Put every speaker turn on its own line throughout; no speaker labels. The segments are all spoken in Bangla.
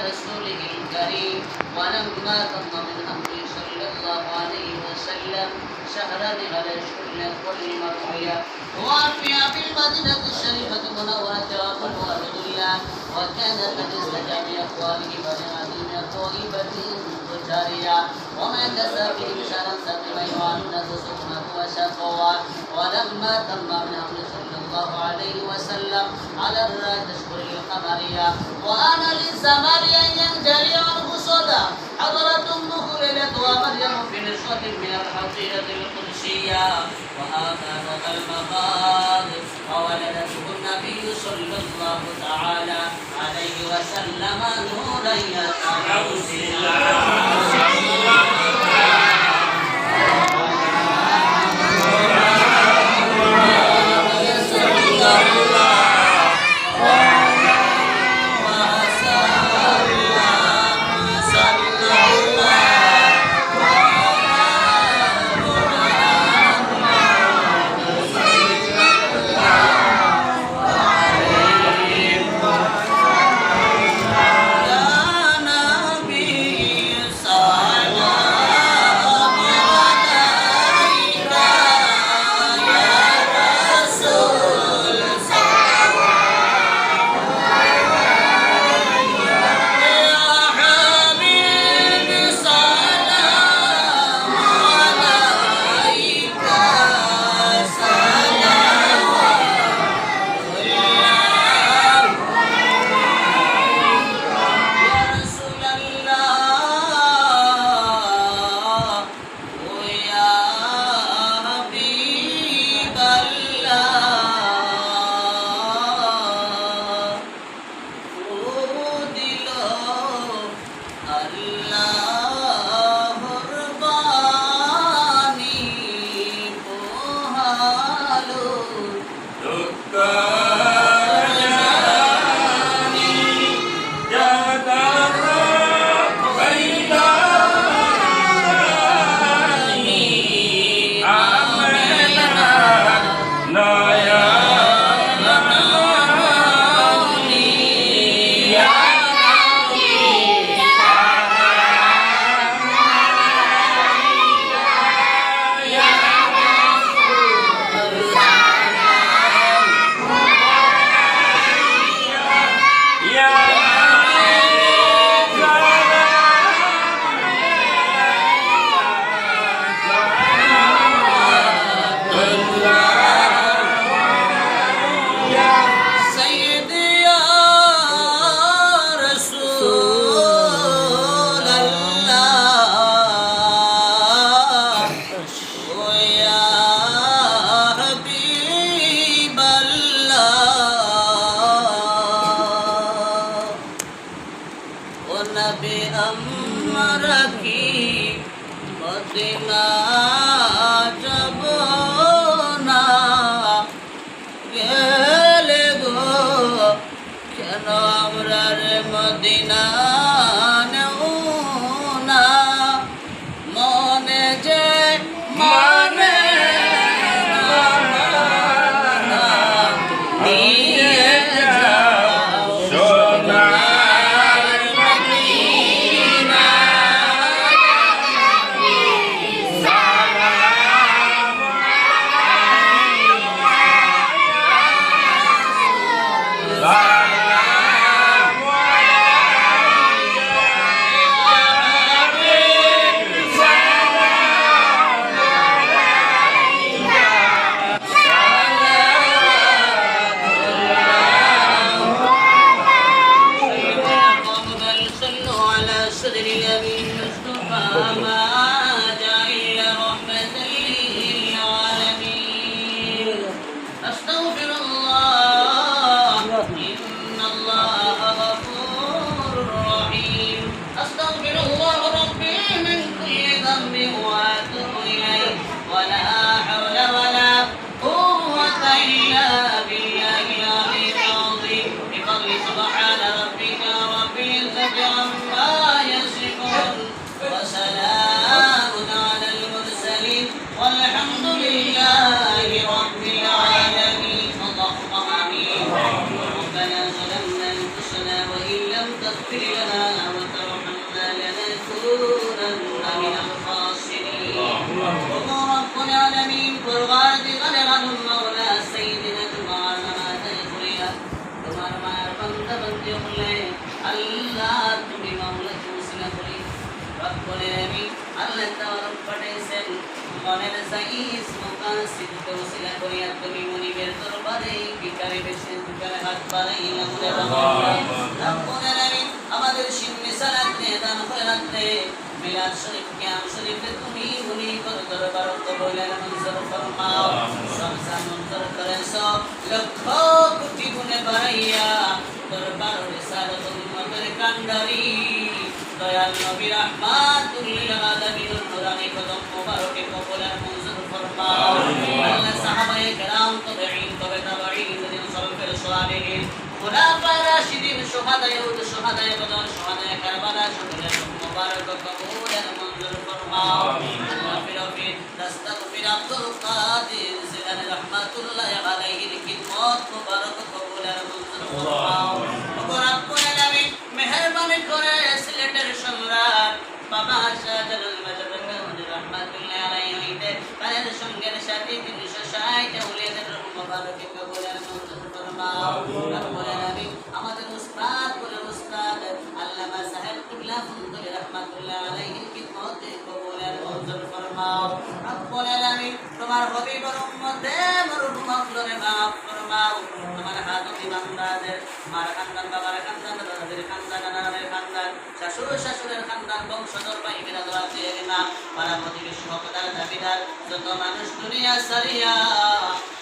رسوله الكريم ولما تم من أمره صلى الله عليه وسلم شهرا على شكل كل مرحية وعافية في المدينة الشريفة المنورة وقلوة الله وكان قد استجاب لأقواله بنعم طيبة جارية وما كسى به شرا سبيلا يعنس سكنه وشقوى ولما تم من أمره صلى الله عليه وسلم على الرأي تشكر القمرية وأنا للزمارية ينجلي عنه صدى حضرة أم خللت ومريم في نشوة من الحصيلة القدسية وهكذا المقام وولدته النبي صلى الله تعالى عليه وسلم نورا يتلو سبحان ربك رب العزة عما يصفون وسلام মনের সাইজ মুকাসিদ কৌশলা করিয়া তুমি মনিবের দরবারে ভিখারি বেশে ভিখারি হাত বাড়াইলাম রে বাবা রব্বুল আলামিন আমাদের শিন্নি সালাত রে দান খয়রাত রে মিলাদ শরীফ কিয়াম শরীফে তুমি মনিবের দরবার কবুলের মঞ্জুর ফরমাও রমজান মঞ্জুর করেছো লক্ষ কোটি গুণে বাড়াইয়া দরবার রিসালাত উম্মতের কান্ডারি দয়াল নবী রাহমাতুল লিল আলামিন নুরানি কদম মুবারকে কবুলের মঞ্জুর ফরমাও আল্লাহ সাহাবায়ে কেরাম তাবেঈন তাবেঈন দিন সলফের সালেহিন খুলাফায়ে রাশিদিন শুহাদায়ে উহুদ শুহাদায়ে বদর শুহাদায়ে কারবালা সকলের মুবারক কবুলের মঞ্জুর ফরমাও আল্লাহ ফিরফি নাস্তাগফির আব্দুল কাদির জিলানী রাহমাতুল্লাহি আলাইহির খিদমত মুবারক কবুলের মঞ্জুর ফরমাও রব্বুল আলামিন মেহেরবানি করে সিলেটের সম্রাট বাবা শাহজালাল মাজারুল রাহমাতুল্লাহি আলাইহি হইতে তার সঙ্গের সাথে 360 আউলিয়াদের মুবারক কবুলের মঞ্জুর ফরমাও রব্বুল আলামিন আমাদের উস্তাদ কুলের উস্তাদ আল্লামা সাহেব কুল্লা ফুন্দুলি রাহমাতুল্লাহি আলাইহি খিদমতে কবুলের মঞ্জুর ফরমাও রব্বুল আলামিন তোমার হাবিবের উম্মতে মরহুম মাগফিরে মাফ ফরমাও তোমার হাজতি বান্দাদের মার খানদান বাবার খানদান দাদাদের খানদান নানাদের খানদান শাশুড় শাশুড়ের খানদান বংশধর ভাই বিরাদর আছে না পাড়া প্রতিবেশী হকদার দাবিদার যত মানুষ দুনিয়া সারিয়া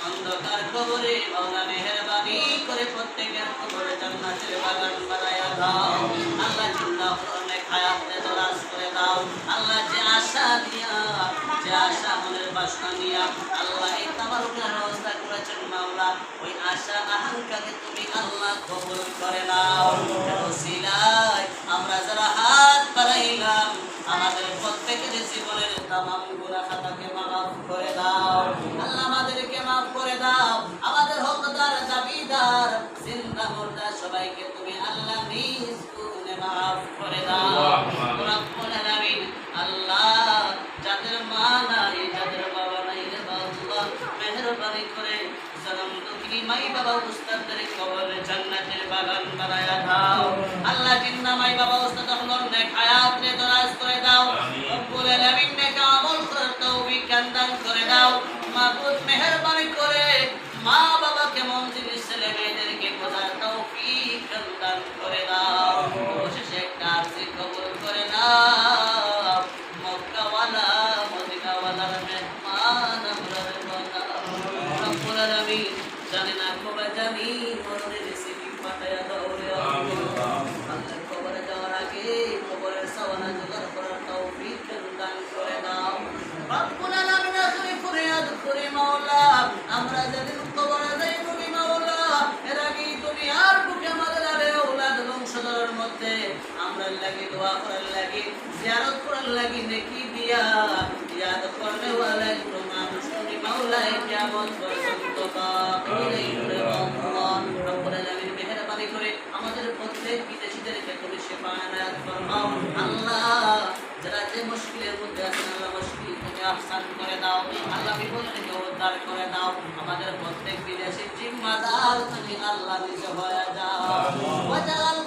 অন্ধকার কবরে মাওলা মেহেরবানি করে প্রত্যেকের কবরে জান্নাতের বাগান বানায়া দাও আল্লাহ জিন্দা অনেক হায়াতে দরাজ করে দাও আল্লাহ যে আশা দিয়া যে আশা মনের বাসনা নিয়া আল্লাহ এই তাবারুকের ব্যবস্থা করেছেন মাওলা ওই আশা আকাঙ্ক্ষাকে তুমি আল্লাহ কবুল করে নাও ওসিলায় আমরা যারা হাত বাড়াইলাম আমাদের প্রত্যেকের জীবনের তামাম গুনাহ খাতাকে মাফ করে দাও আল্লাহ আমাদেরকে মাফ করে দাও আমাদের হকদার দাবিদার জিন্দা মুর্দা সবাইকে তুমি আল্লাহ নিজ গুণে মাফ করে দাও রব্বুল আলামিন আল্লাহ যাদের মা নাই যাদের বাবা নাই রে আল্লাহ মেহেরবানি করে জনম দুঃখী মাই বাবা উস্তাদের কবরে জান্নাতের বাগান বানায়া দাও আল্লাহ জিন্দা মাই বাবা উস্তাদ হলর নেক হায়াত রে দরাজ করে দাও রব্বুল আলামিন নেক আমল করার তৌফিক দান করে দাও মাবুদ মেহেরবানি করে মা বাবাকে মঞ্জিল ছেলে মেয়েদেরকে বোঝার তৌফিক দান করে দাও অবশেষে একটা আরজি কবুল করে নাও মক্কাওয়ালা মদিনাওয়ালার মেহমান আমরা বানাও রব্বুল আলামিন জানি না কবে জানি মরণের রেসিপি পাঠায়া দাও রে আল্লাহ আল্লাহ কবরে যাওয়ার আগে কবরের সওয়ানা জোগাড় করার তৌফিক দান করে দাও রব্বুল আলামিন আখরি ফরিয়াদ করে মাওলা আমরা যেদিন কবরে যাইব মাওলা এর আগে দুনিয়ার বুকে আমাদের আরে اولاد বংশধরের মধ্যে আমরা লাগি দোয়া করার লাগি জিয়ারত করার লাগি নেকি দিয়া ইয়াদ করনে ওয়ালা মানুষ তুমি মাওলা কিয়ামত পর্যন্ত বাকি আল্লাহ রব্বুল আলামিন মেহেরবানি করে আমাদের প্রত্যেক বিদেশীদেরকে তুমি শিফা আনায়াত ফরমাও আল্লাহ যারা যে মুশকিলের মধ্যে আছেন আল্লাহ মুশকিল থেকে আহসান করে দাও আল্লাহ বিপদ থেকে উদ্ধার করে দাও আমাদের প্রত্যেক বিদেশি জিম্মাদার তুমি আল্লাহ নিজে হয়ে যাও ওয়াজাল